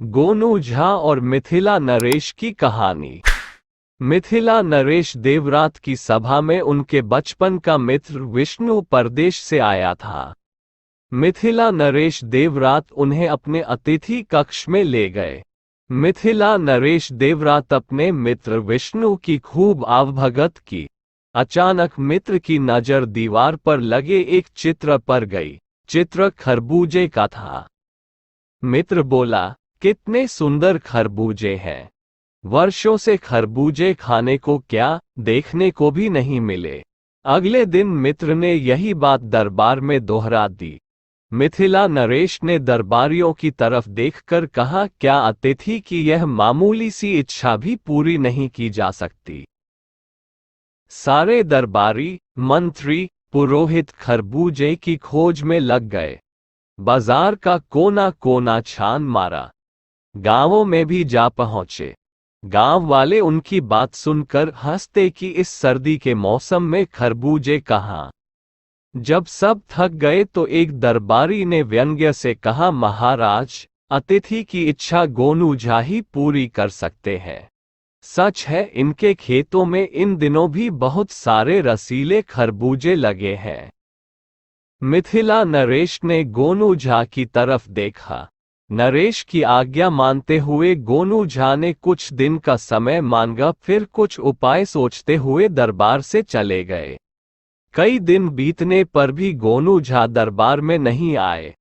गोनू झा और मिथिला नरेश की कहानी। मिथिला नरेश देवरात की सभा में उनके बचपन का मित्र विष्णु परदेश से आया था। मिथिला नरेश देवरात उन्हें अपने अतिथि कक्ष में ले गए। मिथिला नरेश देवरात अपने मित्र विष्णु की खूब आवभगत की। अचानक मित्र की नजर दीवार पर लगे एक चित्र पर गई। चित्र खरबूजे का था। मित्र बोला, कितने सुंदर खरबूजे हैं। वर्षों से खरबूजे खाने को क्या देखने को भी नहीं मिले। अगले दिन मित्र ने यही बात दरबार में दोहरा दी। मिथिला नरेश ने दरबारियों की तरफ देखकर कहा, क्या अतिथि की यह मामूली सी इच्छा भी पूरी नहीं की जा सकती। सारे दरबारी, मंत्री, पुरोहित खरबूजे की खोज में लग गए। बाजार का कोना कोना छान मारा। गांवों में भी जा पहुंचे। गांव वाले उनकी बात सुनकर हंसते कि इस सर्दी के मौसम में खरबूजे कहाँ। जब सब थक गए तो एक दरबारी ने व्यंग्य से कहा, महाराज, अतिथि की इच्छा गोनू झा ही पूरी कर सकते हैं। सच है, इनके खेतों में इन दिनों भी बहुत सारे रसीले खरबूजे लगे हैं। मिथिला नरेश ने गोनू झा की तरफ देखा। नरेश की आज्ञा मानते हुए गोनू झा ने कुछ दिन का समय मांगा, फिर कुछ उपाय सोचते हुए दरबार से चले गए। कई दिन बीतने पर भी गोनू झा दरबार में नहीं आए।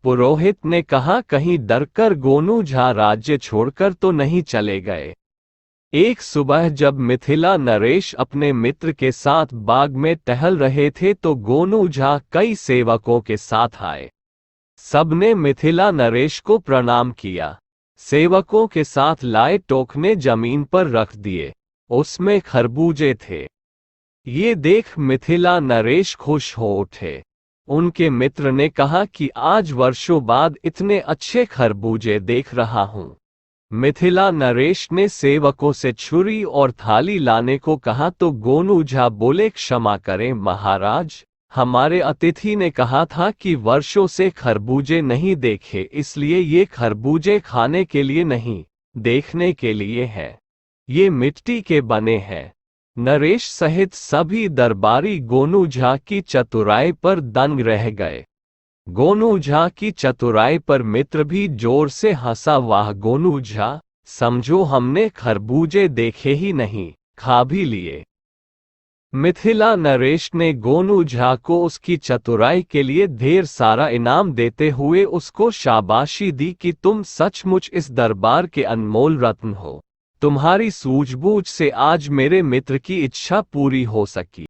पुरोहित ने कहा, कहीं डरकर गोनू झा राज्य छोड़कर तो नहीं चले गए। एक सुबह जब मिथिला नरेश अपने मित्र के साथ बाग में टहल रहे थे तो गोनू झा कई सेवकों के साथ आए। सबने मिथिला नरेश को प्रणाम किया। सेवकों के साथ लाए टोकने जमीन पर रख दिए। उसमें खरबूजे थे। ये देख मिथिला नरेश खुश हो उठे। उनके मित्र ने कहा कि आज वर्षों बाद इतने अच्छे खरबूजे देख रहा हूँ। मिथिला नरेश ने सेवकों से छुरी और थाली लाने को कहा तो गोनू झा बोले, क्षमा करें महाराज, हमारे अतिथि ने कहा था कि वर्षों से खरबूजे नहीं देखे, इसलिए ये खरबूजे खाने के लिए नहीं, देखने के लिए है। ये मिट्टी के बने हैं। नरेश सहित सभी दरबारी गोनू झा की चतुराई पर दंग रह गए। गोनू झा की चतुराई पर मित्र भी जोर से हंसा, वाह गोनू झा, समझो हमने खरबूजे देखे ही नहीं, खा भी लिए। मिथिला नरेश ने गोनू झा को उसकी चतुराई के लिए ढेर सारा इनाम देते हुए उसको शाबाशी दी कि तुम सचमुच इस दरबार के अनमोल रत्न हो। तुम्हारी सूझबूझ से आज मेरे मित्र की इच्छा पूरी हो सकी।